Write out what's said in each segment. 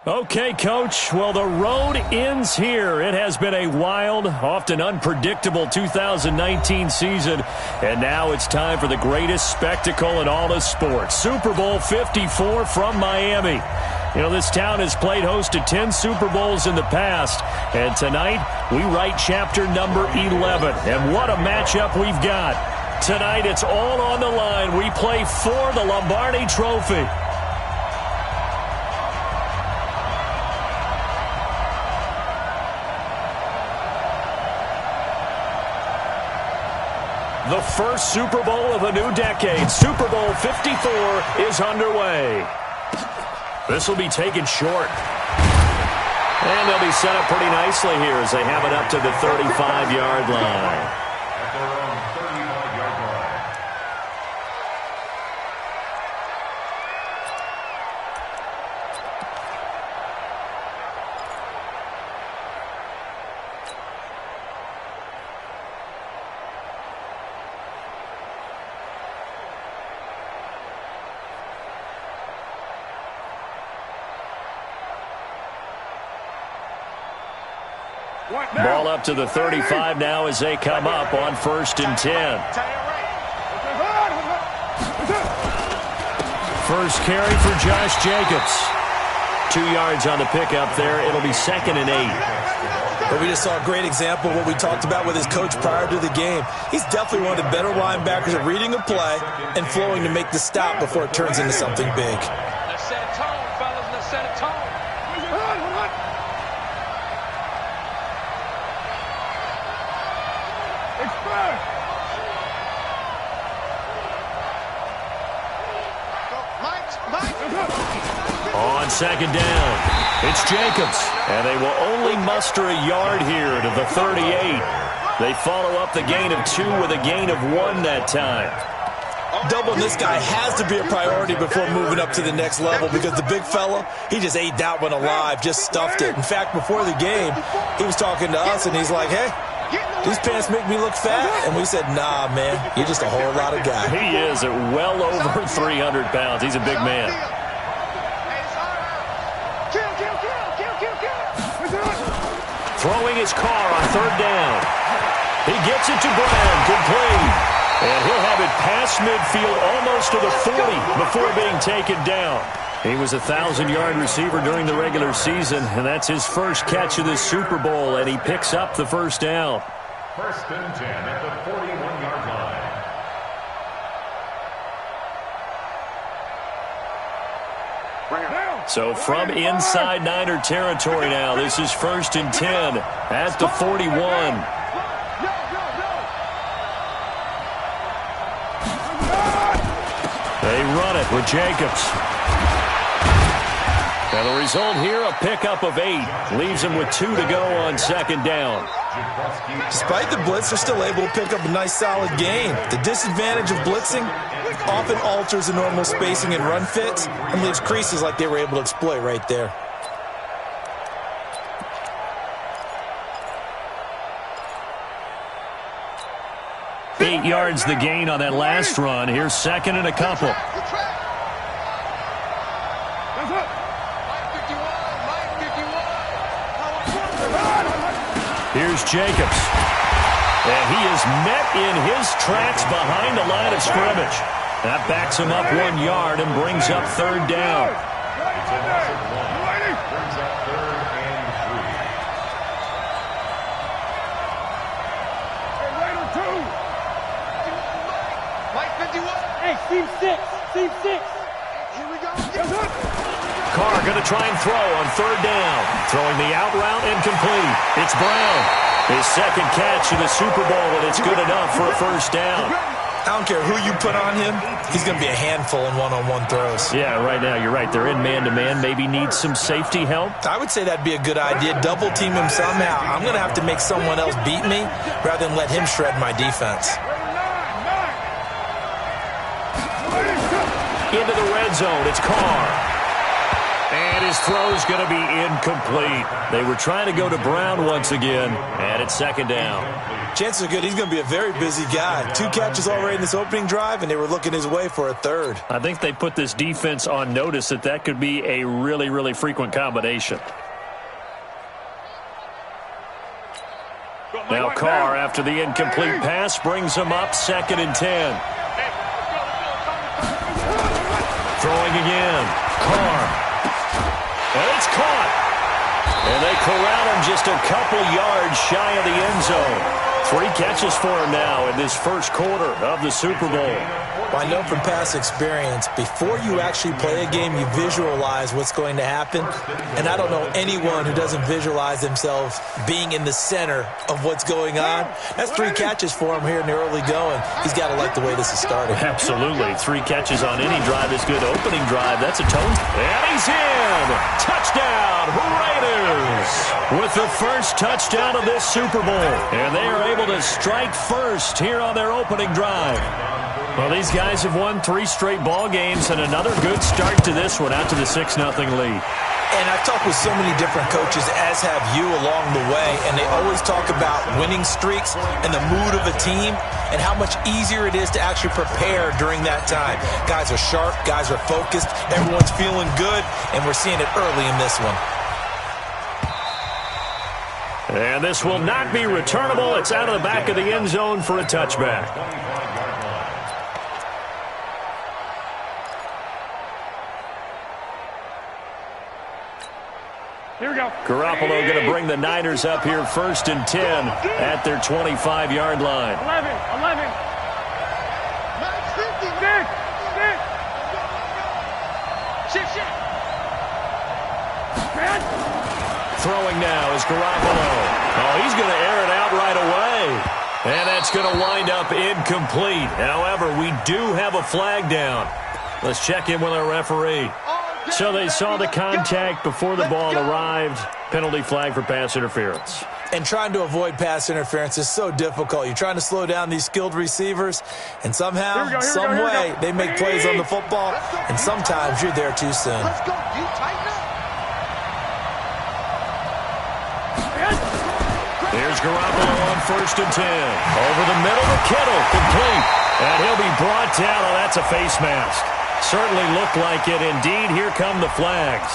Okay, Coach. Well, the road ends here. It has been a wild, often unpredictable 2019 season, and now it's time for the greatest spectacle in all of sports. Super Bowl 54 from Miami. You know, this town has played host to 10 Super Bowls in the past, and tonight we write chapter number 11. And what a matchup we've got. Tonight it's all on the line. We play for the Lombardi Trophy. The first Super Bowl of a new decade, Super Bowl 54, is underway. This will be taken short. And they'll be set up pretty nicely here as they have it up to the 35-yard line. Ball up to the 35 now as they come up on 1st and 10. First carry for Josh Jacobs. 2 yards on the pickup there. It'll be 2nd and 8. But we just saw a great example of what we talked about with his coach prior to the game. He's definitely one of the better linebackers at reading a play and flowing to make the stop before it turns into something big. Let's set a tone, fellas. Let's set a tone. On 2nd down, it's Jacobs, and they will only muster a yard here to the 38. They follow up the gain of 2 with a gain of 1 that time. Doubling this guy has to be a priority before moving up to the next level because the big fella, he just ate that one alive, just stuffed it. In fact, before the game, he was talking to us, and he's like, hey, these pants make me look fat. And we said, nah, man, you're just a whole lot of guy. He is at well over 300 pounds. He's a big man. Throwing his car on 3rd down. He gets it to Brown, complete. And he'll have it past midfield almost to the 40 before being taken down. He was a 1,000-yard receiver during the regular season, and that's his first catch of this Super Bowl, and he picks up the 1st down. 1st and 10 at the 41-yard line. So from inside Niner territory now, this is 1st and 10 at the 41. They run it with Jacobs. And the result here, a pickup of 8. Leaves them with 2 to go on 2nd down. Despite the blitz, they're still able to pick up a nice, solid gain. The disadvantage of blitzing often alters the normal spacing and run fits and leaves creases like they were able to exploit right there. Eight yards the gain on that last run. Here's 2nd and a couple. Here's Jacobs. And he is met in his tracks behind the line of scrimmage. That backs him up 1 yard and brings up 3rd down. Hey, seam 6. Here we go. Carr going to try and throw on 3rd down. Throwing the out route and complete. It's Brown. His 2nd catch in the Super Bowl, and it's good enough for a 1st down. I don't care who you put on him. He's going to be a handful in one-on-one throws. Yeah, right now, you're right. They're in man-to-man. Maybe needs some safety help. I would say that'd be a good idea. Double team him somehow. I'm going to have to make someone else beat me rather than let him shred my defense. Into the red zone. It's Carr. And his throw's going to be incomplete. They were trying to go to Brown once again, and it's second down. Chances are good he's going to be a very busy guy. 2 catches already in this opening drive, and they were looking his way for a third. I think they put this defense on notice that could be a really, really frequent combination. Now Carr, after the incomplete pass, brings him up 2nd and 10. Throwing again. Carr. And it's caught. And they corral him just a couple yards shy of the end zone. 3 catches for him now in this first quarter of the Super Bowl. Well, I know from past experience, before you actually play a game, you visualize what's going to happen. And I don't know anyone who doesn't visualize themselves being in the center of what's going on. That's 3 catches for him here in the early going. He's got to like the way this is starting. Absolutely. 3 catches on any drive is good. Opening drive, that's a tone. And he's in. Touchdown, Raiders. With the first touchdown of this Super Bowl. And they are able to strike first here on their opening drive. Well, these guys have won 3 straight ball games and another good start to this one out to the 6-0 lead. And I've talked with so many different coaches, as have you, along the way, and they always talk about winning streaks and the mood of a team and how much easier it is to actually prepare during that time. Guys are sharp, guys are focused, everyone's feeling good, and we're seeing it early in this one. And this will not be returnable. It's out of the back of the end zone for a touchback. Here we go. Garoppolo going to bring the Niners up here 1st and 10 at their 25-yard line. 11. 6. Throwing now is Garoppolo. Oh, he's going to air it out right away. And that's going to wind up incomplete. However, we do have a flag down. Let's check in with our referee. So they saw the contact before the ball arrived. Penalty flag for pass interference. And trying to avoid pass interference is so difficult. You're trying to slow down these skilled receivers, and somehow, some way, they make plays on the football, and sometimes you're there too soon. Let's go. You tighten up. Here's Garoppolo on 1st and 10. Over the middle to Kittle, complete. And he'll be brought down. Oh, that's a face mask. Certainly looked like it. Indeed, here come the flags.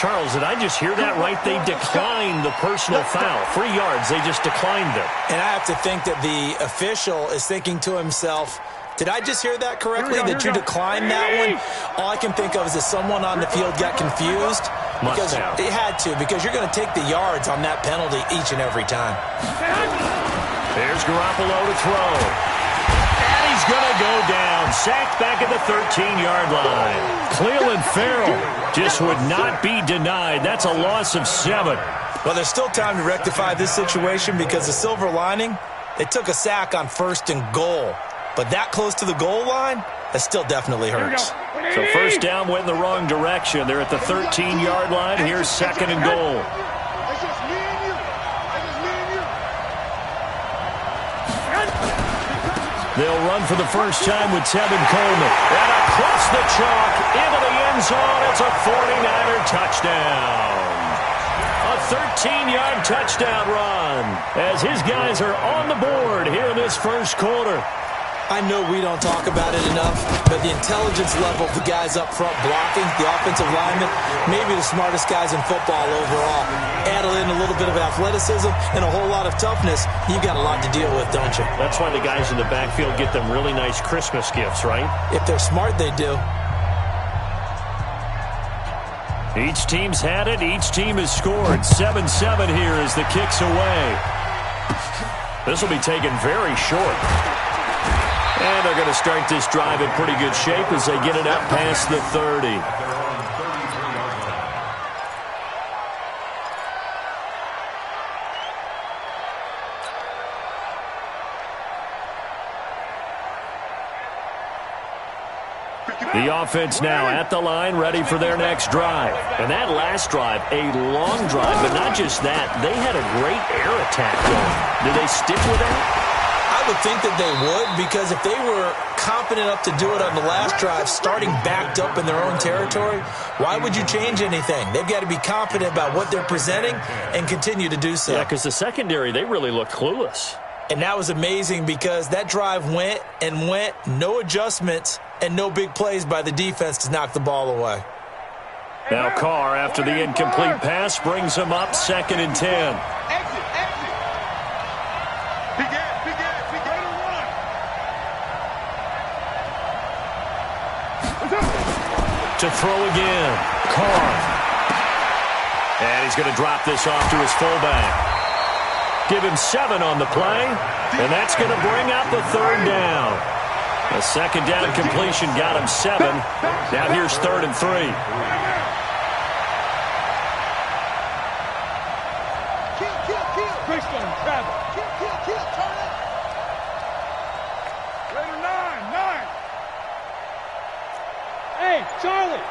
Charles, did I just hear that right? They declined the personal foul. 3 yards, they just declined it. And I have to think that the official is thinking to himself, did I just hear that correctly, that you declined that one? All I can think of is that someone on the field got confused. Because it had to, because you're going to take the yards on that penalty each and every time. There's Garoppolo to throw. And he's going to go down. Sacked back at the 13-yard line. Cleveland Farrell just would not be denied. That's a loss of 7. Well, there's still time to rectify this situation because the silver lining, they took a sack on 1st and goal. But that close to the goal line, that still definitely hurts. So 1st down went in the wrong direction. They're at the 13-yard line. Here's 2nd and goal. It's just me and you. They'll run for the first time with Tevin Coleman. And across the chalk into the end zone. It's a 49er touchdown. A 13-yard touchdown run as his guys are on the board here in this first quarter. I know we don't talk about it enough, but the intelligence level of the guys up front blocking, the offensive linemen, maybe the smartest guys in football overall. Add in a little bit of athleticism and a whole lot of toughness, you've got a lot to deal with, don't you? That's why the guys in the backfield get them really nice Christmas gifts, right? If they're smart, they do. Each team's had it. Each team has scored. 7-7 here as the kick's away. This will be taken very short. And they're going to start this drive in pretty good shape as they get it up past the 30. The offense now at the line, ready for their next drive. And that last drive, a long drive, but not just that. They had a great air attack going. Do they stick with that? I would think that they would, because if they were confident enough to do it on the last drive, starting backed up in their own territory, why would you change anything? They've got to be confident about what they're presenting and continue to do so. Yeah, because the secondary, they really look clueless. And that was amazing because that drive went and went, no adjustments and no big plays by the defense to knock the ball away. Now Carr, after the incomplete pass, brings him up 2nd and 10. Exit. Big ass. To throw again, Carr. And he's going to drop this off to his fullback. Give him 7 on the play, and that's going to bring up the 3rd down. A 2nd down completion got him 7. Now here's 3rd and 3. Kill. Freestone, travel. Kill, turn it. Raider 9. Hey, Charlie.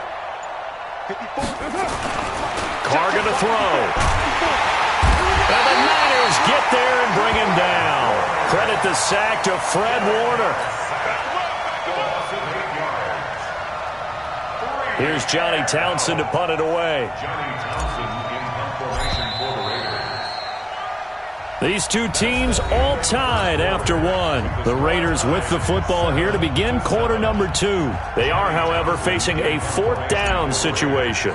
54. Carr going to throw. And the Niners get there and bring him down. Credit the sack to Fred Warner. Here's Johnny Townsend to punt it away. These two teams all tied after 1. The Raiders with the football here to begin quarter number 2. They are, however, facing a 4th down situation.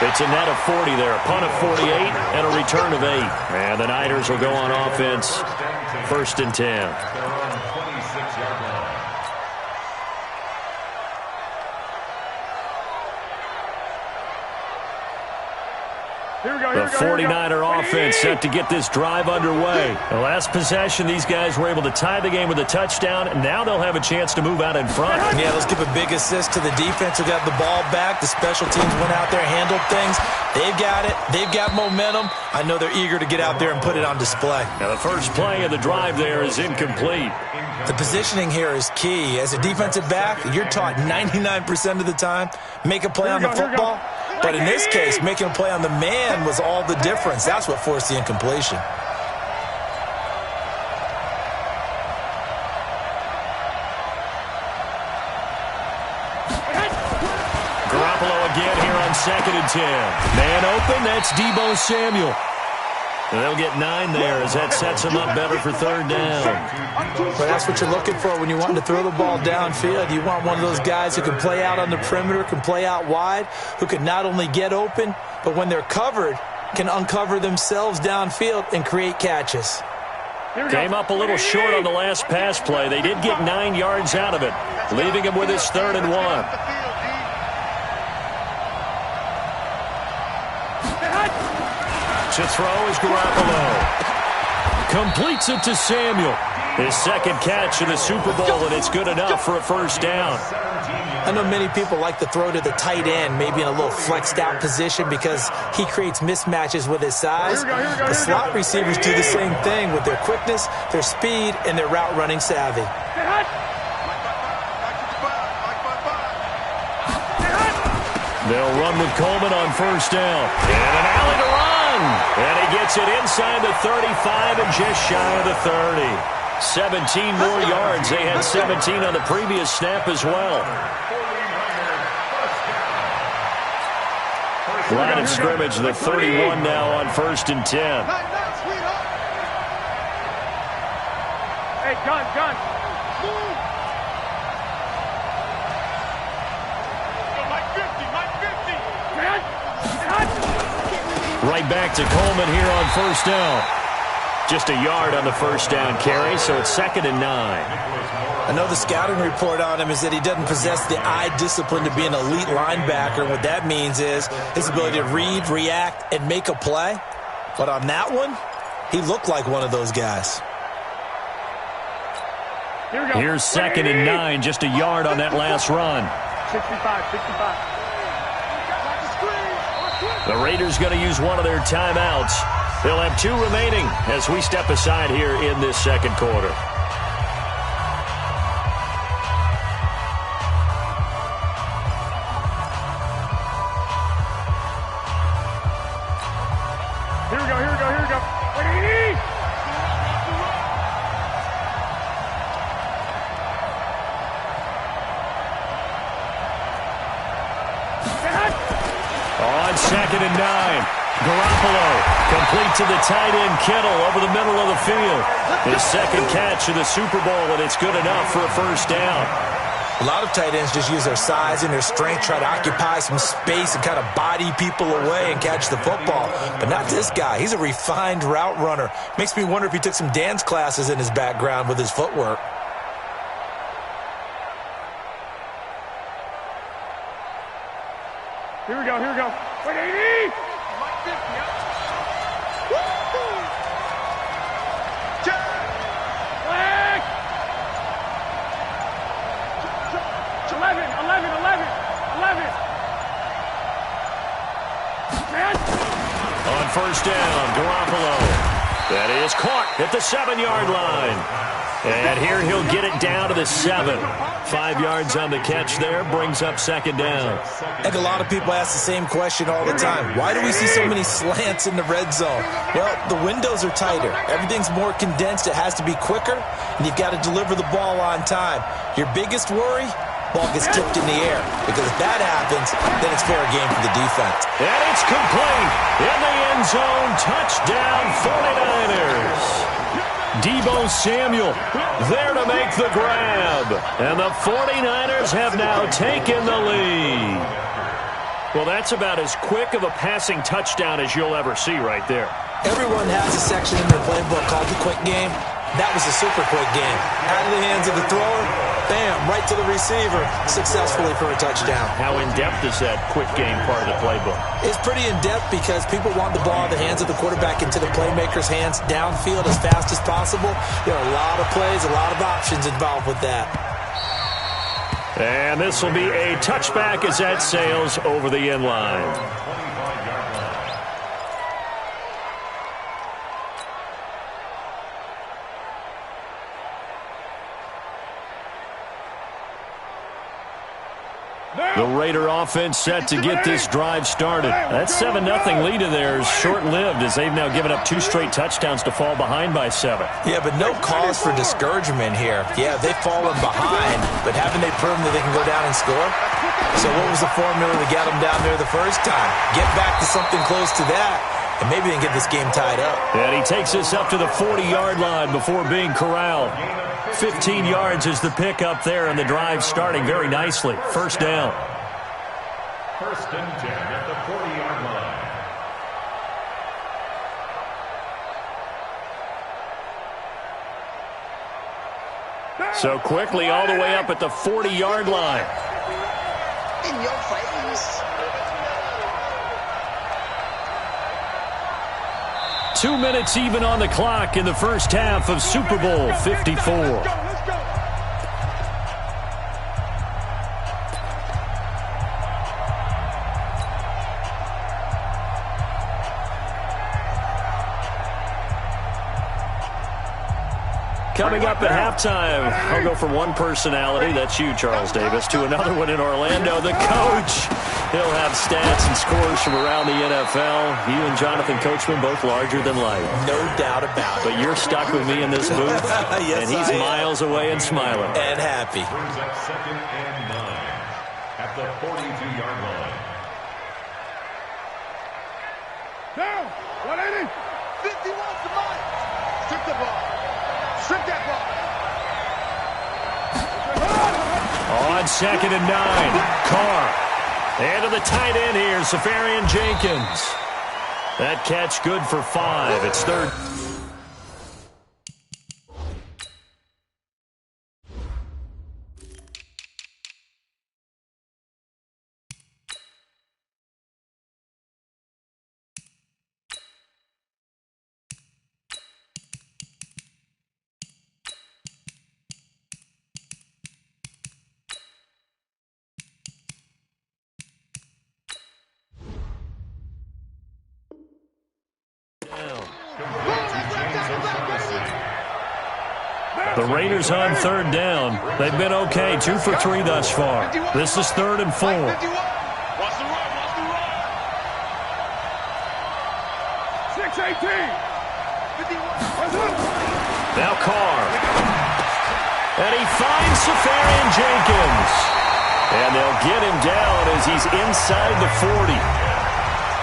It's a net of 40 there, a punt of 48, and a return of 8. And the Niners will go on offense, 1st and 10. The 49er offense set to get this drive underway. The last possession, these guys were able to tie the game with a touchdown, and now they'll have a chance to move out in front. Yeah, let's give a big assist to the defense who got the ball back. The special teams went out there, handled things. They've got it. They've got momentum. I know they're eager to get out there and put it on display. Now, the first play of the drive there is incomplete. The positioning here is key. As a defensive back, you're taught 99% of the time, make a play on the football. But in this case, making a play on the man was all the difference. That's what forced the incompletion. Garoppolo again here on 2nd and 10. Man open, that's Deebo Samuel. And they'll get 9 there as that sets them up better for 3rd down. But that's what you're looking for when you want to throw the ball downfield. You want one of those guys who can play out on the perimeter, can play out wide, who can not only get open, but when they're covered, can uncover themselves downfield and create catches. Came up a little short on the last pass play. They did get 9 yards out of it, leaving him with his 3rd and 1. To throw is Garoppolo. Completes it to Samuel. His 2nd catch of the Super Bowl, and it's good enough for a 1st down. I know many people like to throw to the tight end, maybe in a little flexed out position because he creates mismatches with his size. The slot receivers do the same thing with their quickness, their speed, and their route running savvy. They'll run with Coleman on 1st down. And an alley to run. And he gets it inside the 35 and just shy of the 30. 17 more yards. They had 17 on the previous snap as well. Line of scrimmage, the 31 now on 1st and 10. Hey, gun. Move. Right back to Coleman here on 1st down. Just a yard on the 1st down carry, so it's 2nd and 9. I know the scouting report on him is that he doesn't possess the eye discipline to be an elite linebacker. What that means is his ability to read, react, and make a play. But on that one, he looked like one of those guys. Here's 2nd and 9, just a yard on that last run. 65. The Raiders going to use one of their timeouts. They'll have 2 remaining as we step aside here in this 2nd quarter. On 2nd and 9, Garoppolo complete to the tight end Kittle over the middle of the field. His second catch of the Super Bowl, and it's good enough for a first down. A lot of tight ends just use their size and their strength, try to occupy some space and kind of body people away and catch the football. But not this guy. He's a refined route runner. Makes me wonder if he took some dance classes in his background with his footwork. Here we go, here we go. Wait, 80! Flag! 11. On first down, Garoppolo. That is caught at the 7-yard line. And here he'll get it down to the 7. 5 yards on the catch there, brings up second down. I think a lot of people ask the same question all the time. Why do we see so many slants in the red zone? Well, the windows are tighter. Everything's more condensed. It has to be quicker, and you've got to deliver the ball on time. Your biggest worry? Ball gets tipped in the air. Because if that happens, then it's fair game for the defense. And it's complete. In the end zone, touchdown 49ers. Deebo Samuel there to make the grab. And the 49ers have now taken the lead. Well, that's about as quick of a passing touchdown as you'll ever see right there. Everyone has a section in their playbook called the quick game. That was a super quick game. Out of the hands of the thrower, bam, right to the receiver, successfully for a touchdown. How in-depth is that quick game part of the playbook? It's pretty in-depth because people want the ball in the hands of the quarterback into the playmaker's hands downfield as fast as possible. There are a lot of plays, a lot of options involved with that. And this will be a touchback as that sails over the end line. The Raider offense set to get this drive started. That 7-0 lead of theirs short-lived as they've now given up 2 straight touchdowns to fall behind by 7. Yeah, but no cause for discouragement here. Yeah, they've fallen behind, but haven't they proven that they can go down and score? So what was the formula to get them down there the first time? Get back to something close to that, and maybe they can get this game tied up. And he takes us up to the 40-yard line before being corralled. 15 yards is the pickup there, and the drive starting very nicely. First down. First and 10 at the 40-yard line. So quickly all the way up at the 40-yard line. In your face. 2 minutes even on the clock in the first half of Super Bowl 54. Coming up at halftime, I'll go from one personality, that's you, Charles Davis, to another one in Orlando, the coach. He'll have stats and scores from around the NFL. You and Jonathan Coachman, both larger than life. No doubt about it. But you're stuck with me in this booth, yes, and he's miles away and smiling. And happy. Brings up 2nd and 9 at the 42-yard line. Down. 180. 51's the mark. Strip the ball. Strip that ball. On 2nd and 9, Carr. And to the tight end here, Safarian Jenkins. That catch good for 5. It's third. The Raiders on third down. They've been okay, 2 for 3 thus far. This is 3rd and 4. Watch the run, 6-18. Now Carr. And he finds Safarian Jenkins. And they'll get him down as he's inside the 40.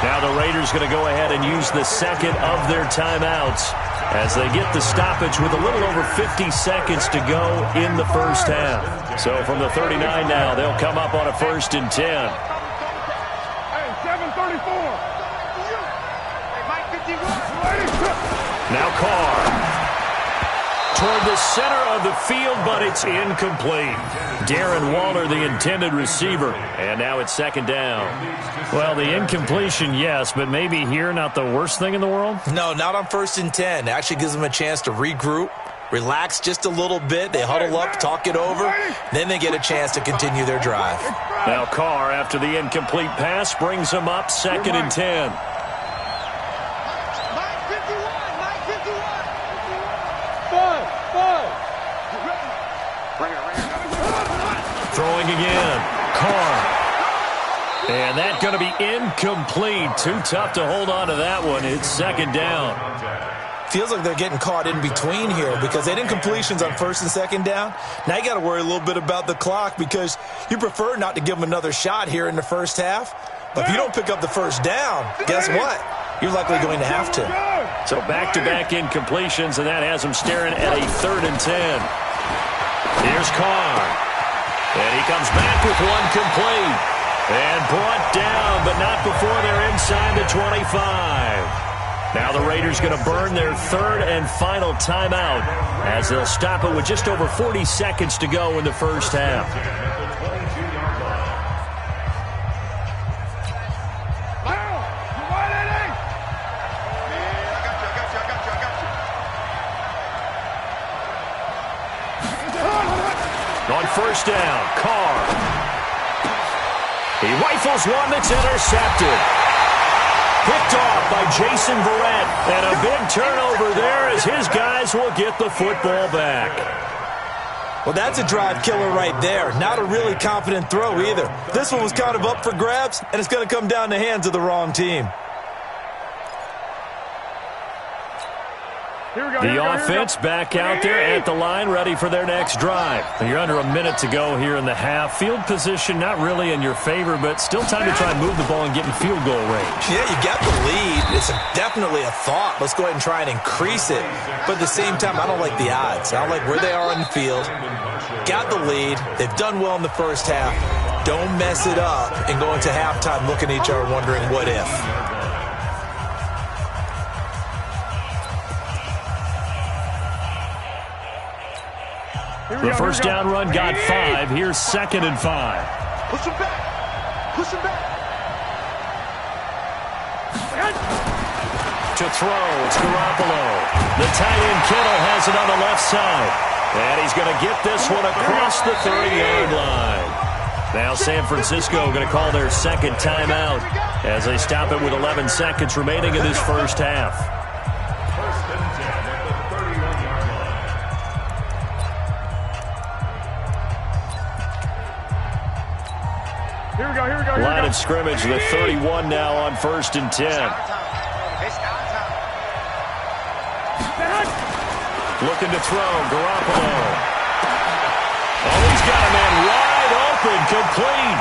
Now the Raiders going to go ahead and use the second of their timeouts as they get the stoppage with a little over 50 seconds to go in the first half. So from the 39 now, they'll come up on a 1st and 10. Hey, 7:34. Now Carr. Toward the center of the field, but it's incomplete. Darren Waller, the intended receiver. And now it's 2nd down. Well, the incompletion, yes, but maybe here not the worst thing in the world? No, not on 1st and 10. It actually gives them a chance to regroup, relax just a little bit. They huddle up, talk it over. Then they get a chance to continue their drive. Now Carr, after the incomplete pass, brings them up 2nd and 10. Throwing again. Carr. And that's going to be incomplete. Too tough to hold on to that one. It's 2nd down. Feels like they're getting caught in between here because they had incompletions on 1st and 2nd down. Now you got to worry a little bit about the clock because you prefer not to give them another shot here in the first half. But if you don't pick up the 1st down, guess what? You're likely going to have to. So back-to-back incompletions, and that has them staring at a 3rd and 10. Here's Carr. And he comes back with one complete. And brought down, but not before they're inside the 25. Now the Raiders going to burn their 3rd and final timeout as they'll stop it with just over 40 seconds to go in the first half. On 1st down, Carr. He rifles one that's intercepted. Picked off by Jason Verrett. And a big turnover there as his guys will get the football back. Well, that's a drive killer right there. Not a really confident throw either. This one was kind of up for grabs, and it's going to come down the hands of the wrong team. The offense back out there at the line, ready for their next drive. You're under a minute to go here in the half. Field position not really in your favor, but still time to try and move the ball and get in field goal range. Yeah, you got the lead. It's definitely a thought. Let's go ahead and try and increase it. But at the same time, I don't like the odds. I don't like where they are on the field. Got the lead. They've done well in the first half. Don't mess it up and go into halftime looking at each other wondering what if. The first down run got 5. Here's 2nd and 5. Push him back. Push him back. To throw, it's Garoppolo. The tight end Kittle has it on the left side. And he's going to get this one across the 30-yard line. Now San Francisco going to call their 2nd timeout as they stop it with 11 seconds remaining in this first half. Here we go. Line of scrimmage, the 31 now on 1st and 10. Looking to throw, Garoppolo. Oh, he's got a man wide open, complete.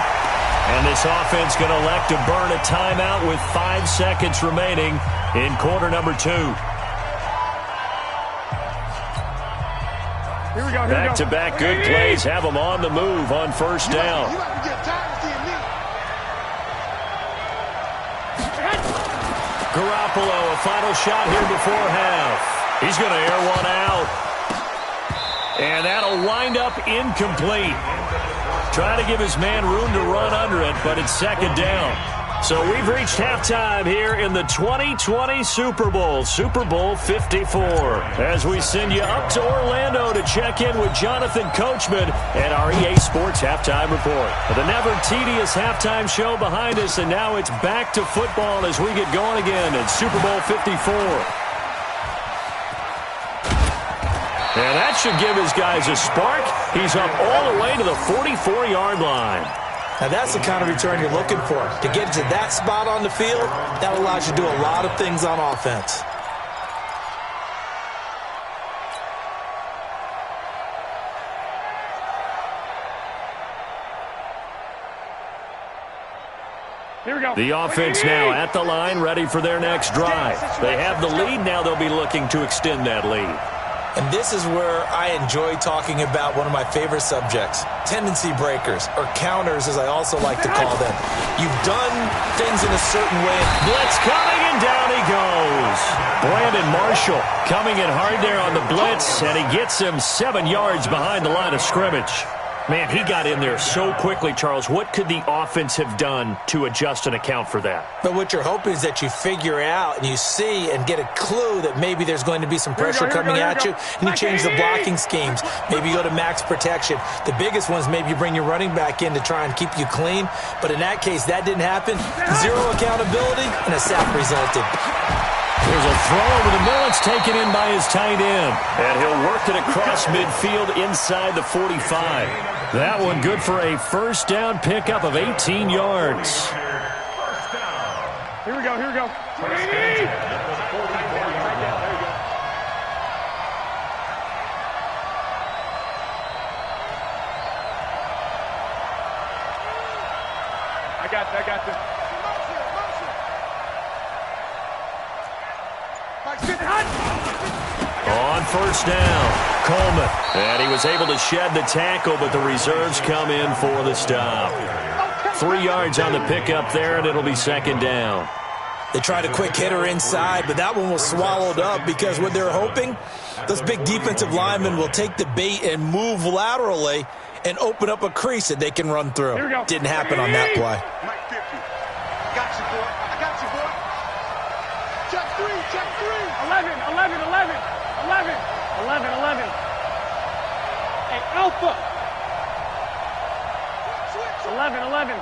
And this offense going to elect to burn a timeout with 5 seconds remaining in quarter number 2. Here we go. Back-to-back good plays have them on the move on 1st down. Garoppolo, a final shot here before half. He's going to air one out. And that'll wind up incomplete. Trying to give his man room to run under it, but it's 2nd down. So we've reached halftime here in the 2020 Super Bowl, Super Bowl 54. As we send you up to Orlando to check in with Jonathan Coachman and our EA Sports Halftime Report. The never-tedious halftime show behind us, and now it's back to football as we get going again in Super Bowl 54. And that should give his guys a spark. He's up all the way to the 44-yard line. Now, that's the kind of return you're looking for. To get to that spot on the field, that allows you to do a lot of things on offense. Here we go. The offense now at the line, ready for their next drive. They have the lead. Now they'll be looking to extend that lead. And this is where I enjoy talking about one of my favorite subjects, tendency breakers, or counters, as I also like to call them. You've done things in a certain way. Blitz coming, and down he goes. Brandon Marshall coming in hard there on the blitz, and he gets him 7 yards behind the line of scrimmage. Man, he got in there so quickly, Charles. What could the offense have done to adjust and account for that? But what you're hoping is that you figure out and you see and get a clue that maybe there's going to be some pressure coming at you, and you change the blocking schemes. Maybe you go to max protection. The biggest one is maybe you bring your running back in to try and keep you clean. But in that case, that didn't happen. Zero accountability, and a sack resulted. There's a throw over the middle. It's taken in by his tight end. And he'll work it across midfield inside the 45. That one good for a first down pickup of 18 yards. Here we go. Here we go. I got this. On first down, Coleman. And he was able to shed the tackle, but the reserves come in for the stop. 3 yards on the pickup there, and it'll be second down. They tried a quick hitter inside, but that one was swallowed up because what they're hoping, those big defensive linemen will take the bait and move laterally and open up a crease that they can run through. Didn't happen on that play. Mike 50. Got you, boy. I got you, boy. Check three. 11. Hey, Alpha. 11.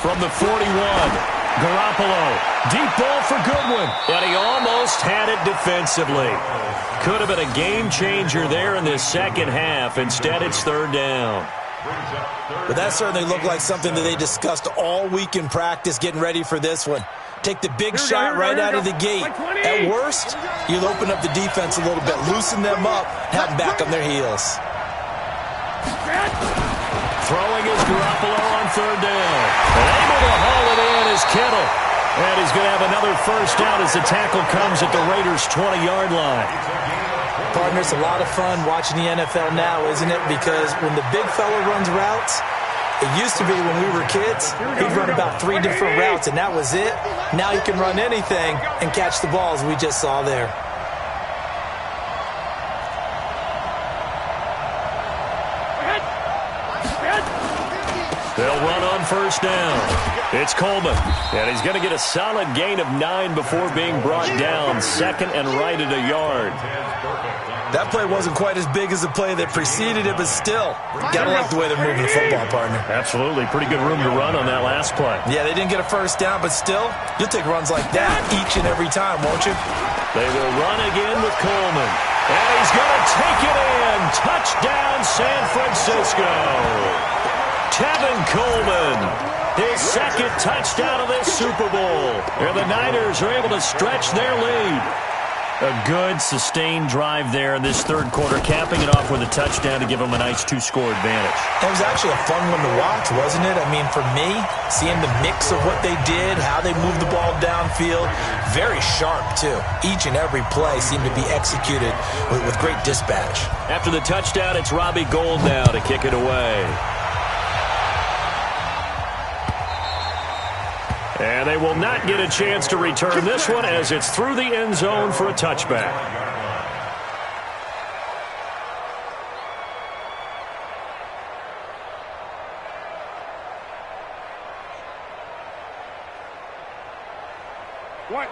From the 41, Garoppolo. Deep ball for Goodwin. And he almost had it defensively. Could have been a game changer there in this second half. Instead, it's third down. But that certainly looked like something that they discussed all week in practice getting ready for this one. Take the big shot right out of the gate. At worst, you'll open up the defense a little bit, loosen them up, have them back on their heels. Throwing is Garoppolo on third down. And able to haul it in is Kittle. And he's going to have another first down as the tackle comes at the Raiders' 20-yard line. Partner, it's a lot of fun watching the NFL now, isn't it? Because when the big fella runs routes, it used to be when we were kids, he'd run about 3 different routes, and that was it. Now he can run anything and catch the balls we just saw there. They'll run on first down. It's Coleman, and he's going to get a solid gain of 9 before being brought down. Second and right at a yard. That play wasn't quite as big as the play that preceded it, but still, gotta like the way they're moving the football, partner. Absolutely. Pretty good room to run on that last play. Yeah, they didn't get a first down, but still, you'll take runs like that each and every time, won't you? They will run again with Coleman. And he's going to take it in. Touchdown, San Francisco. Tevin Coleman, his second touchdown of this Super Bowl. And the Niners are able to stretch their lead. A good, sustained drive there in this third quarter, capping it off with a touchdown to give them a nice 2-score advantage. It was actually a fun one to watch, wasn't it? I mean, for me, seeing the mix of what they did, how they moved the ball downfield, very sharp, too. Each and every play seemed to be executed with great dispatch. After the touchdown, it's Robbie Gould now to kick it away. And they will not get a chance to return this one as it's through the end zone for a touchback.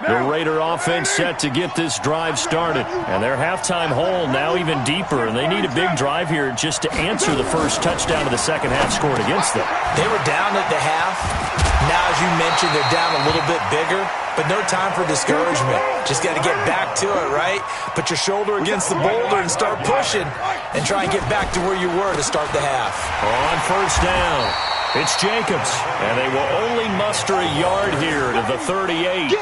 The Raider offense set to get this drive started. And their halftime hole now even deeper. And they need a big drive here just to answer the first touchdown of the second half scored against them. They were down at the half. Now, as you mentioned, they're down a little bit bigger. But no time for discouragement. Just got to get back to it, right? Put your shoulder against the boulder and start pushing. And try and get back to where you were to start the half. On first down, it's Jacobs. And they will only muster a yard here to the 38.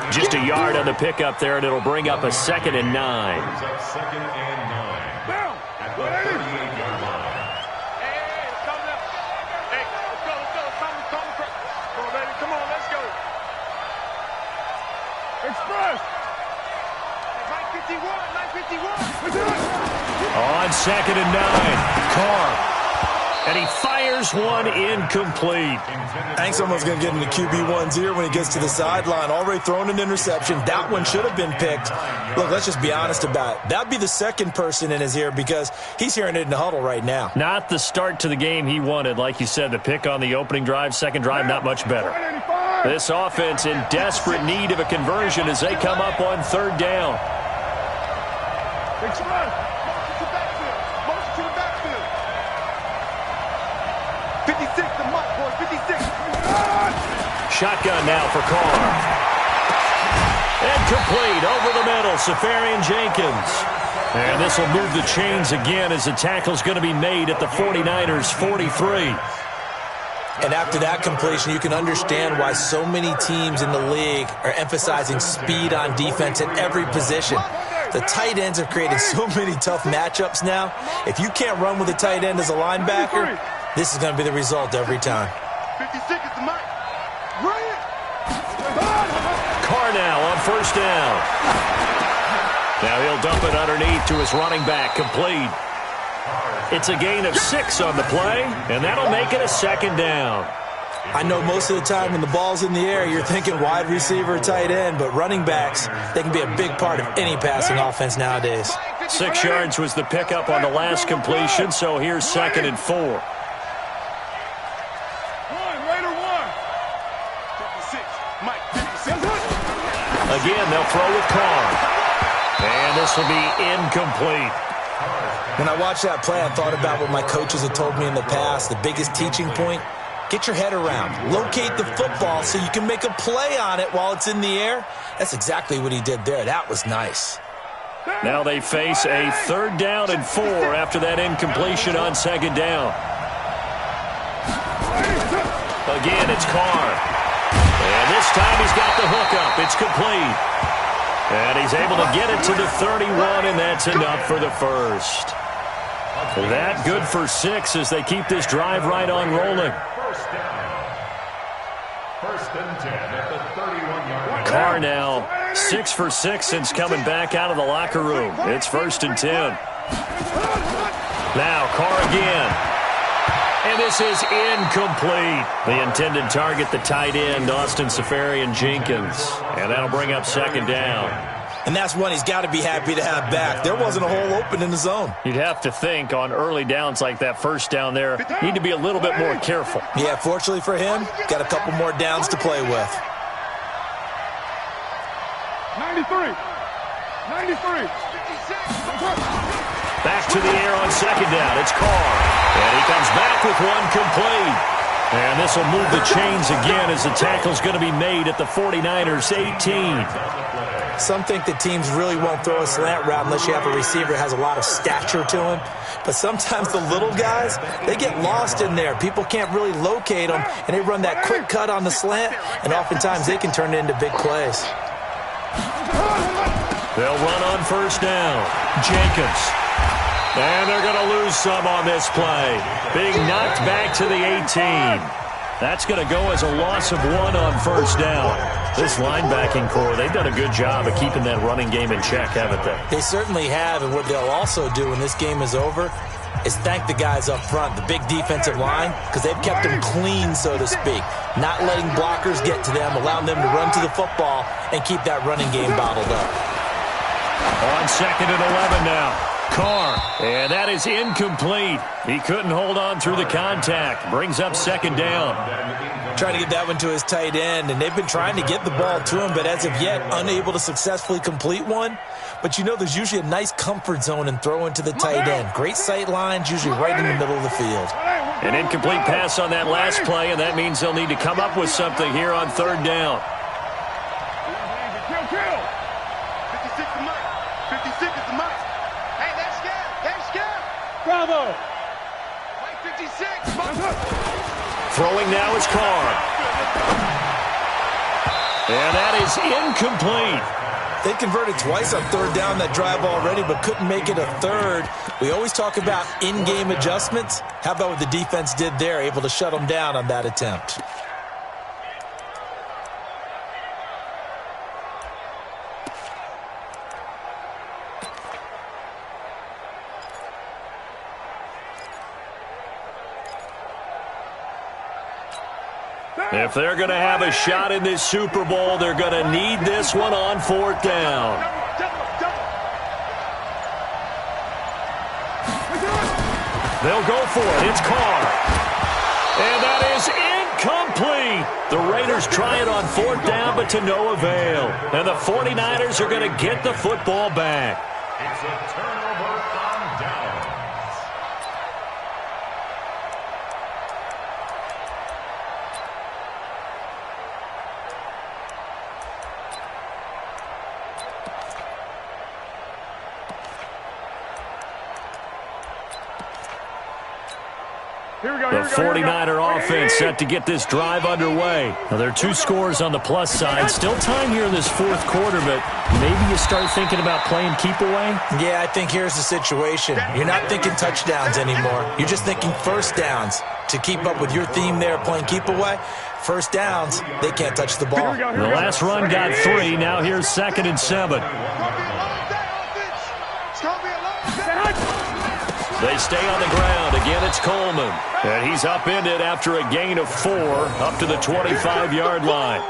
Just a yard on the pickup there, and it'll bring up a 2nd and 9. Second and 9. At the 38-yard line. On 2nd and 9, Carr. And he fires one incomplete. I think someone's going to get into QB1's ear when he gets to the sideline. Already thrown an interception. That one should have been picked. Look, let's just be honest about it. That'd be the second person in his ear because he's hearing it in the huddle right now. Not the start to the game he wanted. Like you said, the pick on the opening drive, second drive, not much better. This offense in desperate need of a conversion as they come up on 3rd down. Motion to the backfield. 56 to Mike, boys. 56. Shotgun now for Carr. And complete over the middle, Safarian Jenkins. And this will move the chains again as the tackle's going to be made at the 49ers' 43. And after that completion, you can understand why so many teams in the league are emphasizing speed on defense at every position. The tight ends have created so many tough matchups now. If you can't run with a tight end as a linebacker, this is going to be the result every time. 56 is the mic. Carr now on 1st down. Now he'll dump it underneath to his running back, complete. It's a gain of 6 on the play, and that'll make it a 2nd down. I know most of the time when the ball's in the air, you're thinking wide receiver, tight end, but running backs, they can be a big part of any passing offense nowadays. 6 yards was the pickup on the last completion, so here's 2nd and 4. Raider 1. 56. Mike, 56. Again, they'll throw with Carr. And this will be incomplete. When I watched that play, I thought about what my coaches had told me in the past. The biggest teaching point, get your head around. Locate the football so you can make a play on it while it's in the air. That's exactly what he did there. That was nice. Now they face a 3rd down and 4 after that incompletion on 2nd down. Again, it's Carr. And this time he's got the hookup. It's complete. And he's able to get it to the 31, and that's enough for the first. That good for 6 as they keep this drive right on rolling. 1st and 10 at the 31-yard line. Carr now 6 for 6 since coming back out of the locker room. It's 1st and 10. Now Carr again. And this is incomplete. The intended target, the tight end, Austin Safarian Jenkins. And that'll bring up 2nd down. And that's one he's got to be happy to have back. There wasn't a hole open in the zone. You'd have to think on early downs like that 1st down there, need to be a little bit more careful. Yeah, fortunately for him, got a couple more downs to play with. 93. 93. Back to the air on 2nd down. It's Carr. And he comes back with one complete. And this will move the chains again as the tackle's going to be made at the 49ers' 18. Some think that teams really won't throw a slant route unless you have a receiver that has a lot of stature to him. But sometimes the little guys, they get lost in there. People can't really locate them, and they run that quick cut on the slant, and oftentimes they can turn it into big plays. They'll run on 1st down. Jenkins. And they're going to lose some on this play. Being knocked back to the 18. That's going to go as a loss of 1 on 1st down. This linebacking core, they've done a good job of keeping that running game in check, haven't they? They certainly have, and what they'll also do when this game is over is thank the guys up front, the big defensive line, because they've kept them clean, so to speak. Not letting blockers get to them, allowing them to run to the football and keep that running game bottled up. On 2nd and 11 now. Carr, and that is incomplete. He couldn't hold on through the contact. Brings up 2nd down. Trying to get that one to his tight end, and they've been trying to get the ball to him, but as of yet, unable to successfully complete one. But you know there's usually a nice comfort zone in throwing to the tight end. Great sight lines, usually right in the middle of the field. An incomplete pass on that last play, and that means they'll need to come up with something here on 3rd down. Kill. 56 to Mike. 56 is the Mike. Hey, that's scared. That's scared. Bravo. Mike 56. Throwing now is Carr. And that is incomplete. They converted twice on 3rd down that drive already, but couldn't make it a 3rd. We always talk about in-game adjustments. How about what the defense did there, able to shut them down on that attempt? If they're going to have a shot in this Super Bowl, they're going to need this one on 4th down. They'll go for it. It's Carr. And that is incomplete. The Raiders try it on 4th down, but to no avail. And the 49ers are going to get the football back. It's a turnover on downs. The 49er offense set to get this drive underway. Now, there are 2 scores on the plus side. Still time here in this 4th quarter, but maybe you start thinking about playing keep away? Yeah, I think here's the situation. You're not thinking touchdowns anymore. You're just thinking first downs. To keep up with your theme there, playing keep away, first downs, they can't touch the ball. The last run got 3. Now here's 2nd and 7. They stay on the ground. Again, it's Coleman. And he's upended after a gain of 4 up to the 25-yard line.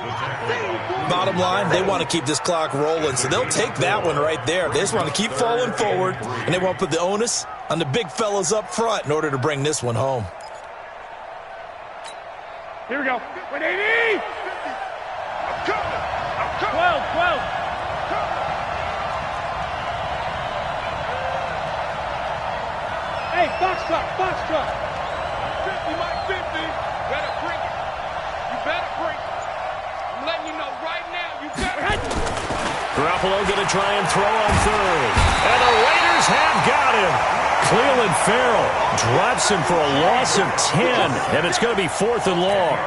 Bottom line, they want to keep this clock rolling, so they'll take that one right there. They just want to keep falling forward, and they want to put the onus on the big fellas up front in order to bring this one home. Here we go. 180. I'm coming. 12. Hey, box truck. 50, Mike, 50. Better bring it. You better bring it. I'm letting you know right now, you better. Garoppolo going to try and throw on 3rd. And the Raiders have got him. Cleveland Farrell drops him for a loss of 10, and it's going to be 4th and long.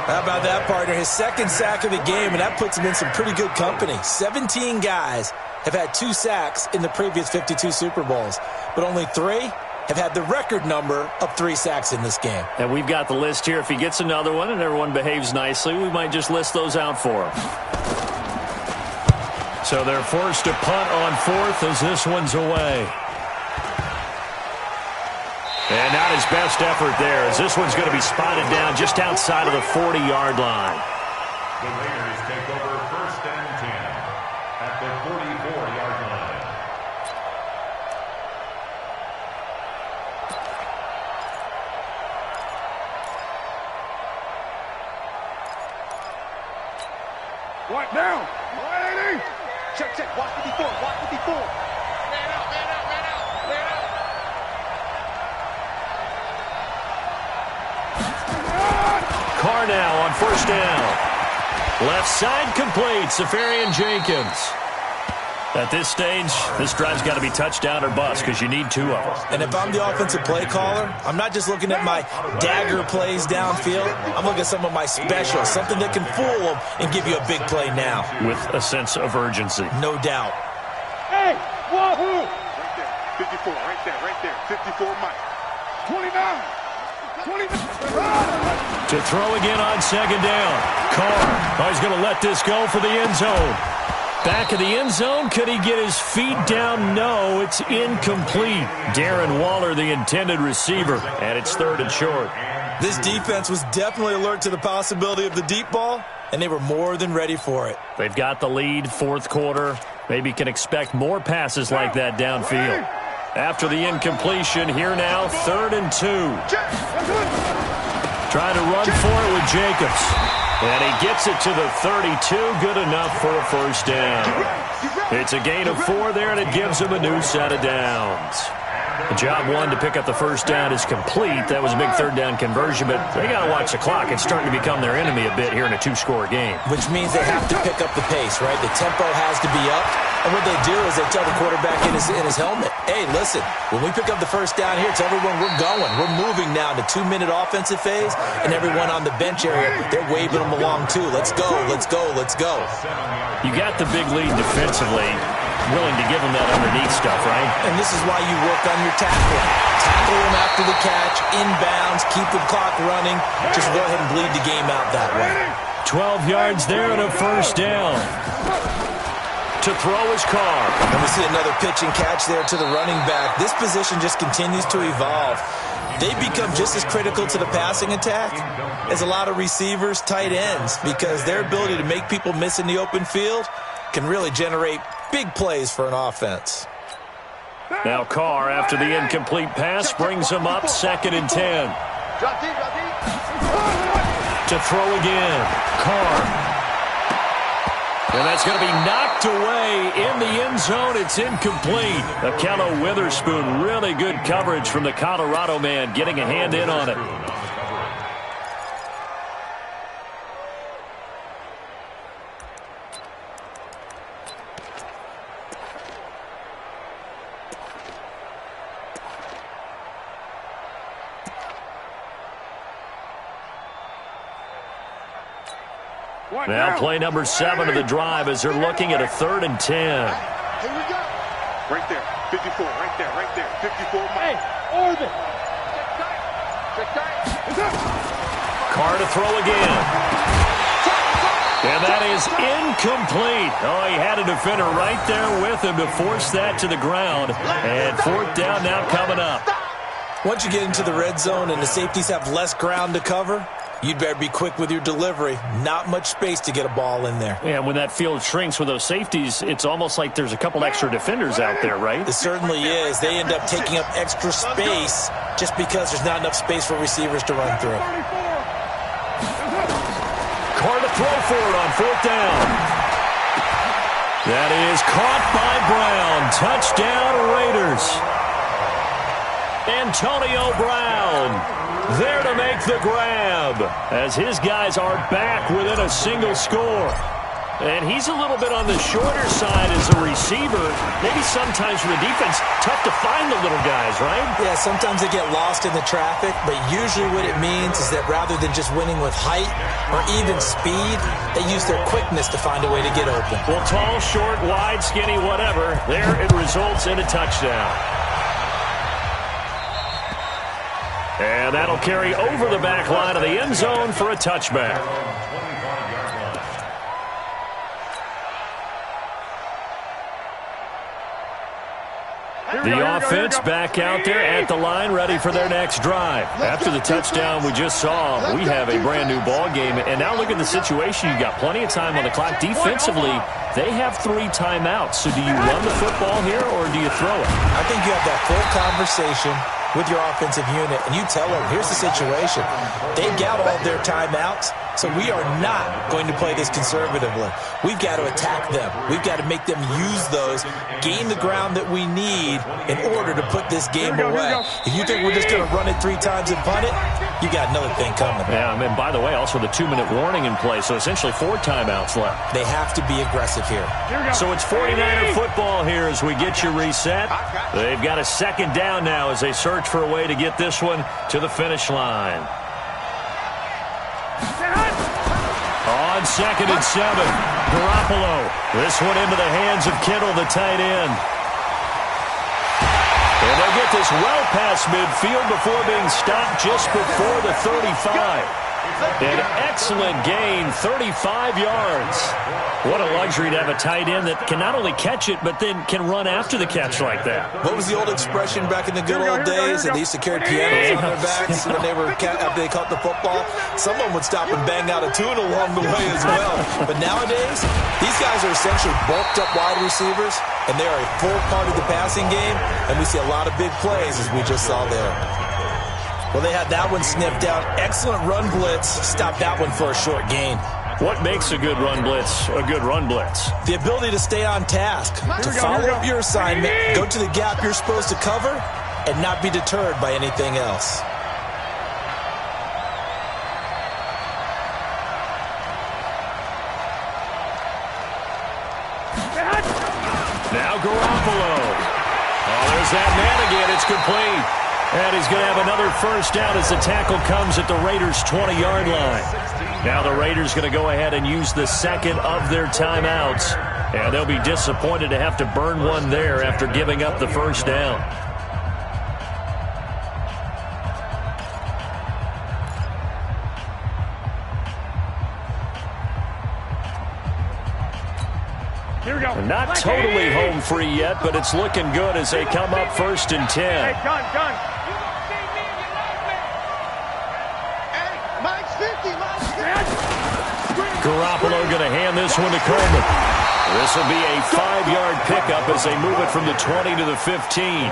How about that, partner? His 2nd sack of the game, and that puts him in some pretty good company. 17 guys have had 2 sacks in the previous 52 Super Bowls, but only 3 have had the record number of 3 sacks in this game. And we've got the list here. If he gets another one and everyone behaves nicely, we might just list those out for him. So they're forced to punt on 4th as this one's away. And not his best effort there, as this one's going to be spotted down just outside of the 40-yard line. The Raiders take over 1st and 10 at the 44-yard line. What now? 180. Check. Watch 54. Man out. Carr now on 1st down. Left side complete. Safarian Jenkins. At this stage, this drive's got to be touchdown or bust because you need 2 of them. And if I'm the offensive play caller, I'm not just looking at my dagger plays downfield. I'm looking at some of my specials, something that can fool them and give you a big play now. With a sense of urgency. No doubt. Hey, wahoo! Right there, 54, right there. 54, Mike. 29. To throw again on 2nd down. Carr, he's going to let this go for the end zone. Back of the end zone, could he get his feet down? No, it's incomplete. Darren Waller, the intended receiver, and it's 3rd and short. This defense was definitely alert to the possibility of the deep ball, and they were more than ready for it. They've got the lead, 4th quarter. Maybe can expect more passes like that downfield. After the incompletion, here now, 3rd and 2. Trying to run for it with Jacobs. And he gets it to the 32, good enough for a 1st down. It's a gain of 4 there, and it gives him a new set of downs. The job 1 to pick up the 1st down is complete. That was a big 3rd down conversion, but they got to watch the clock. It's starting to become their enemy a bit here in a 2-score game. Which means they have to pick up the pace, right? The tempo has to be up. And what they do is they tell the quarterback in his helmet, hey, listen, when we pick up the 1st down here, tell everyone we're going. We're moving now to 2-minute offensive phase, and everyone on the bench area, they're waving them along too. Let's go. You got the big lead defensively, willing to give them that underneath stuff, right? And this is why you work on your tackling. Tackle them after the catch, inbounds, keep the clock running. Just go ahead and bleed the game out that way. 12 yards there and a 1st down. To throw his Carr. And we see another pitch and catch there to the running back. This position just continues to evolve. they become just as critical to the passing attack as a lot of receivers, tight ends, because their ability to make people miss in the open field can really generate big plays for an offense. Now Carr, after the incomplete pass, brings him up 2nd and 10. To throw again, Carr. And that's going to be knocked away in the end zone. It's incomplete. Akello Witherspoon, really good coverage from the Colorado man, getting a hand in on it. Now play number 7 of the drive as they're looking at a 3rd and 10. Here we go. Right there. 54. Right there. Right there. 54. Hey, Orbit. Carr to throw again. And that is incomplete. Oh, he had a defender right there with him to force that to the ground. And 4th down now coming up. Once you get into the red zone and the safeties have less ground to cover, you'd better be quick with your delivery. Not much space to get a ball in there. Yeah, when that field shrinks with those safeties, it's almost like there's a couple extra defenders out there, right? It certainly is. They end up taking up extra space just because there's not enough space for receivers to run through. Carr to throw for it on 4th down. That is caught by Brown. Touchdown, Raiders. Antonio Brown there to make the grab as his guys are back within a single score. And he's a little bit on the shorter side as a receiver. Maybe sometimes for the defense, tough to find the little guys, right? Yeah, sometimes they get lost in the traffic, but usually what it means is that rather than just winning with height or even speed, they use their quickness to find a way to get open. Well, tall, short, wide, skinny, whatever, there it results in a touchdown. And that'll carry over the back line of the end zone for a touchback. The offense back out there at the line, ready for their next drive. After the touchdown we just saw, we have a brand-new ball game. And now look at the situation. You've got plenty of time on the clock. Defensively, they have 3 timeouts. So do you run the football here or do you throw it? I think you have that full conversation with your offensive unit, and you tell them, here's the situation. They've got all their timeouts, so we are not going to play this conservatively. We've got to attack them. We've got to make them use those, gain the ground that we need in order to put this game away. If you think we're just going to run it 3 times and punt it, you got another thing coming. Yeah, and by the way, also the 2-minute warning in play, so essentially 4 timeouts left. They have to be aggressive here. So it's 49er football here as we get you reset. They've got a 2nd down now as they search for a way to get this one to the finish line. On 2nd and 7, Garoppolo. This one into the hands of Kittle, the tight end. And they'll get this well past midfield before being stopped just before the 35. An excellent gain, 35 yards. What a luxury to have a tight end that can not only catch it, but then can run after the catch like that. What was the old expression back in the good old days? And they used to carry pianos on their backs when after they caught the football. Someone would stop and bang out a tune along the way as well. But nowadays, these guys are essentially bulked up wide receivers, and they are a full part of the passing game, and we see a lot of big plays as we just saw there. Well, they had that one sniffed out. Excellent run blitz. Stopped that one for a short gain. What makes a good run blitz a good run blitz? The ability to stay on task, to follow up your assignment, go to the gap you're supposed to cover, and not be deterred by anything else. Now Garoppolo. Oh, there's that man again. It's complete. And he's going to have another 1st down as the tackle comes at the Raiders' 20-yard line. Now the Raiders going to go ahead and use the 2nd of their timeouts. And they'll be disappointed to have to burn one there after giving up the 1st down. Not totally home free yet, but it's looking good as they come up 1st and 10. Hey, John. Garoppolo going to hand this one to Coleman. This will be a 5-yard pickup as they move it from the 20 to the 15.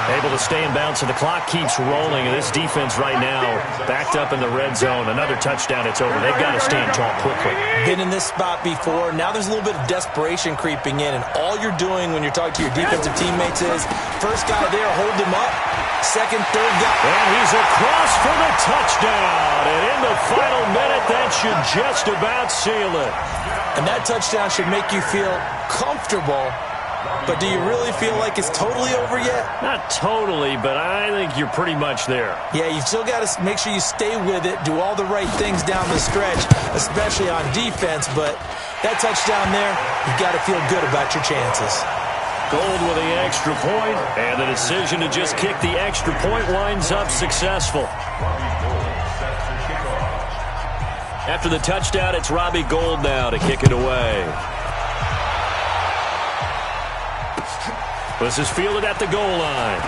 Able to stay in bounds, so the clock keeps rolling. And this defense right now backed up in the red zone. Another touchdown, it's over. They've got to stand tall quickly. Been in this spot before. Now there's a little bit of desperation creeping in. And all you're doing when you're talking to your defensive teammates is, first guy there, hold him up. Second, third guy. And he's across for the touchdown. And in the final minute, that should just about seal it. And that touchdown should make you feel comfortable. But do you really feel like it's totally over yet? Not totally, but I think you're pretty much there. Yeah, you've still got to make sure you stay with it, do all the right things down the stretch, especially on defense. But that touchdown there, you've got to feel good about your chances. Gold with the extra point, and the decision to just kick the extra point winds up successful. After the touchdown, it's Robbie Gould now to kick it away. This is fielded at the goal line.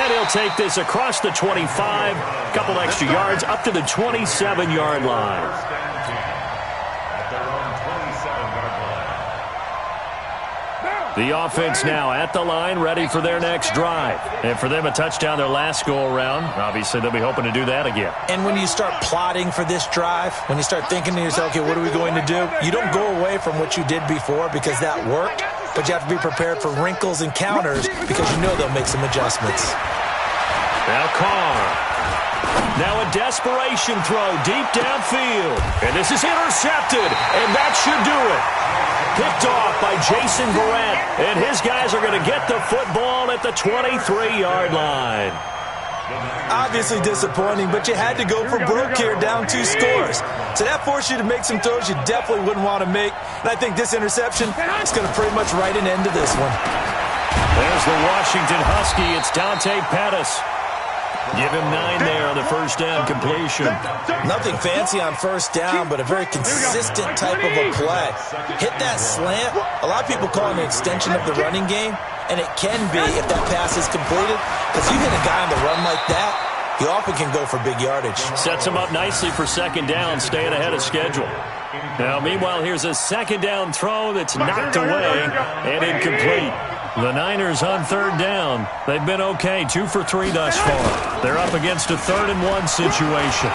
And he'll take this across the 25, a couple extra yards, up to the 27-yard line. The offense now at the line, ready for their next drive. And for them, a touchdown their last go-around. Obviously, they'll be hoping to do that again. And when you start plotting for this drive, when you start thinking to yourself, okay, what are we going to do? You don't go away from what you did before because that worked, but you have to be prepared for wrinkles and counters because you know they'll make some adjustments. Now Carr. Now a desperation throw deep downfield. And this is intercepted, and that should do it. Picked off by Jason Verrett, and his guys are going to get the football at the 23-yard line. Obviously disappointing, but you had to go for broke here, down 2 scores. So that forced you to make some throws you definitely wouldn't want to make. And I think this interception is going to pretty much write an end to this one. There's the Washington Husky. It's Dante Pettis. Give him 9 there on the first down completion. Nothing fancy on first down, but a very consistent type of a play. Hit that slant. A lot of people call it an extension of the running game, and it can be if that pass is completed. Because you hit a guy on the run like that, he often can go for big yardage. Sets him up nicely for second down, staying ahead of schedule. Now, meanwhile, here's a second down throw that's knocked away and incomplete. The Niners on third down. They've been okay, 2 for 3 thus far. They're up against a 3rd and 1 situation.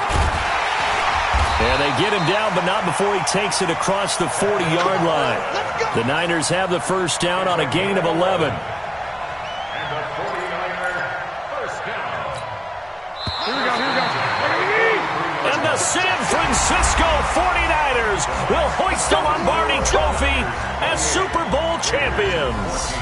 And they get him down, but not before he takes it across the 40-yard line. The Niners have the first down on a gain of 11. And the San Francisco 49ers will hoist the Lombardi Trophy as Super Bowl champions.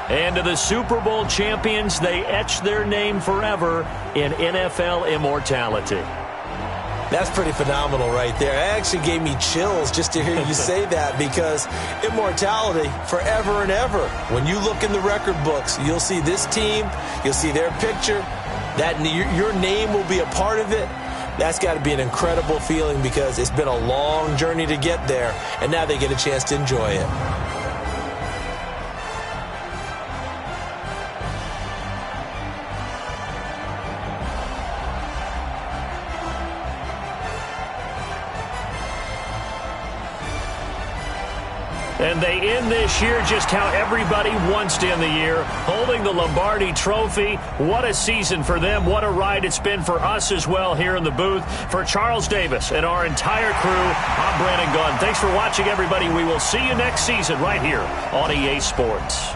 And to the Super Bowl champions, they etch their name forever in NFL immortality. That's pretty phenomenal right there. It actually gave me chills just to hear you say that, because immortality forever and ever. When you look in the record books, you'll see this team, you'll see their picture, that your name will be a part of it. That's got to be an incredible feeling because it's been a long journey to get there, and now they get a chance to enjoy it. And they end this year just how everybody wants to end the year, holding the Lombardi Trophy. What a season for them. What a ride it's been for us as well here in the booth. For Charles Davis and our entire crew, I'm Brandon Gunn. Thanks for watching, everybody. We will see you next season right here on EA Sports.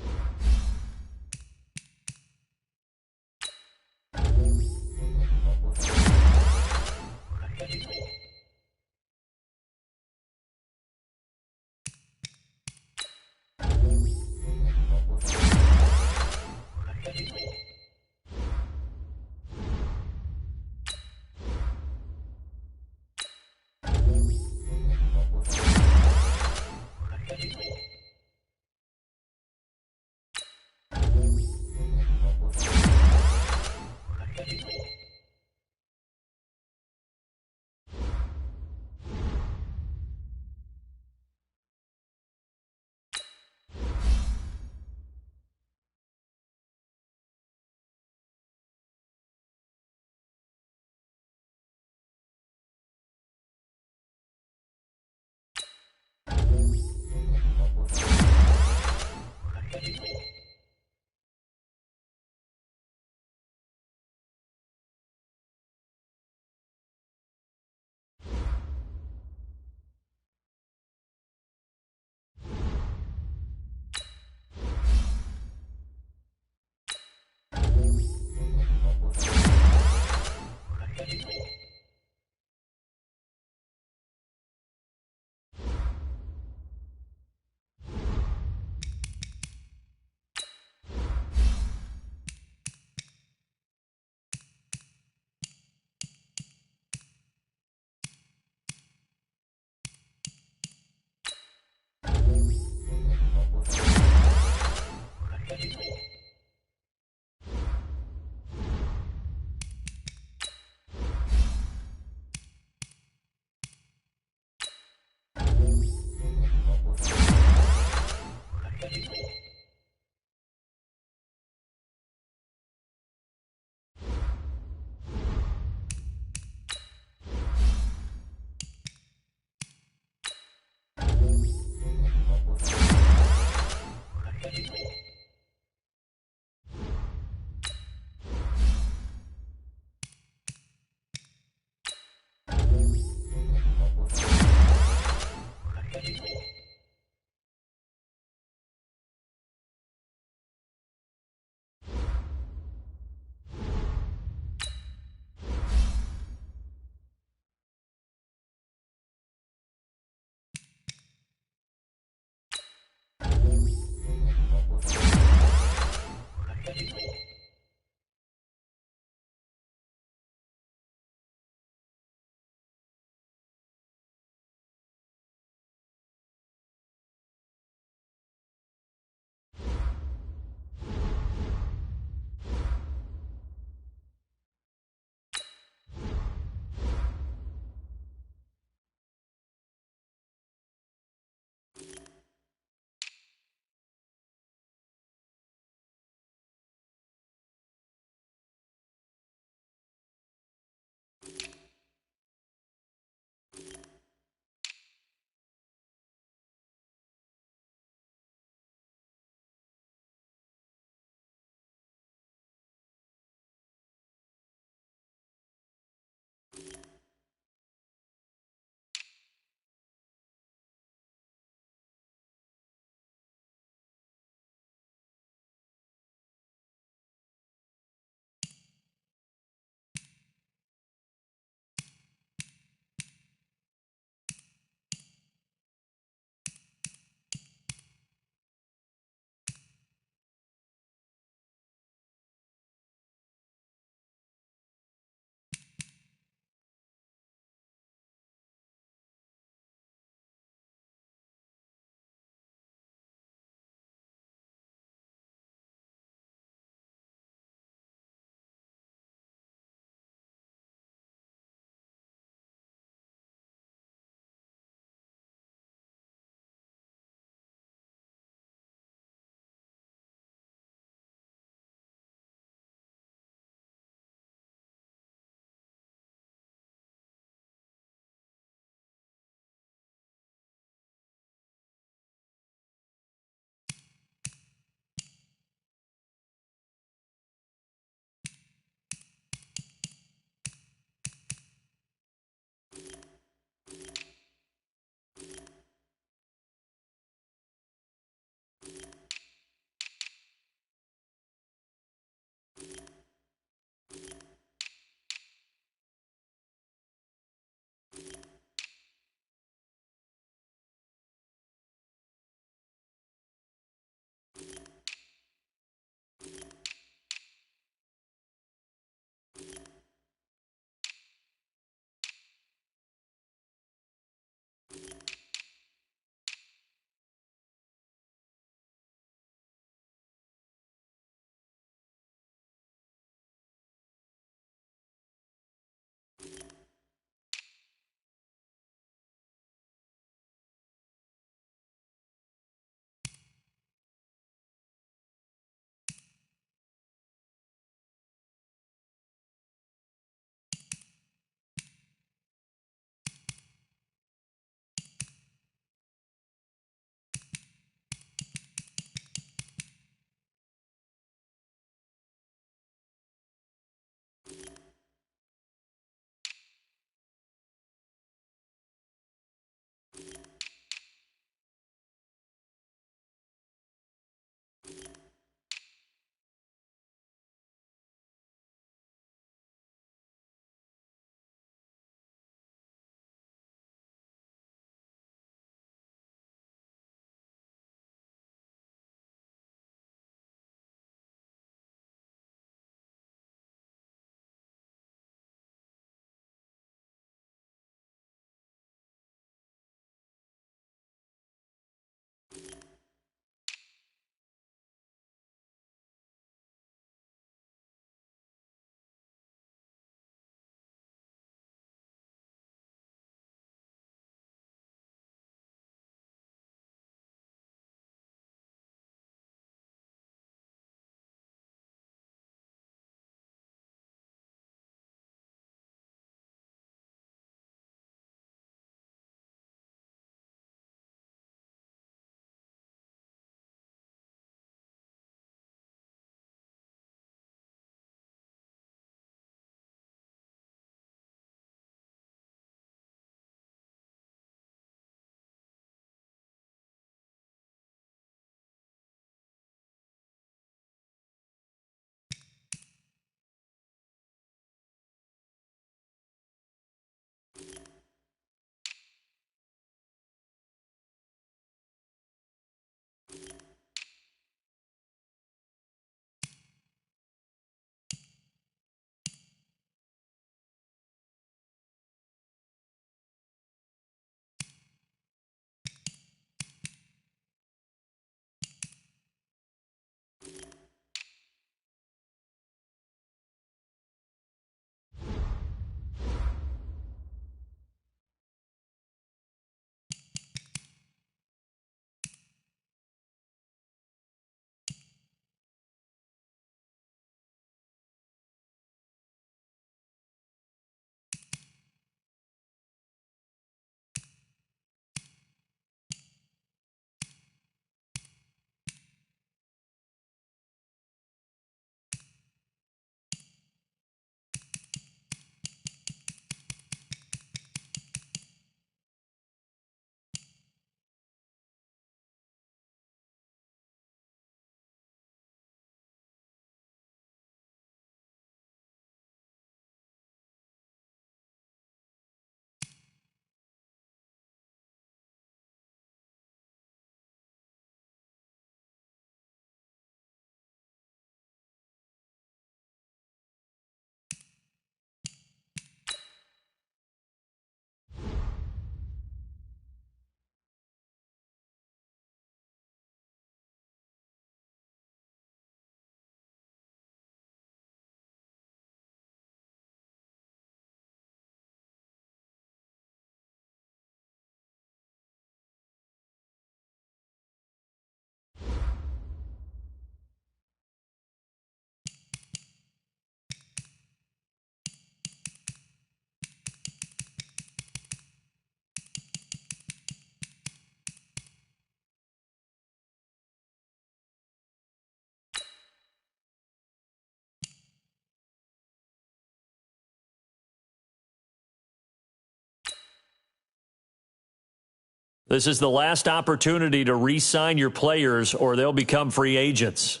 This is the last opportunity to re-sign your players or they'll become free agents.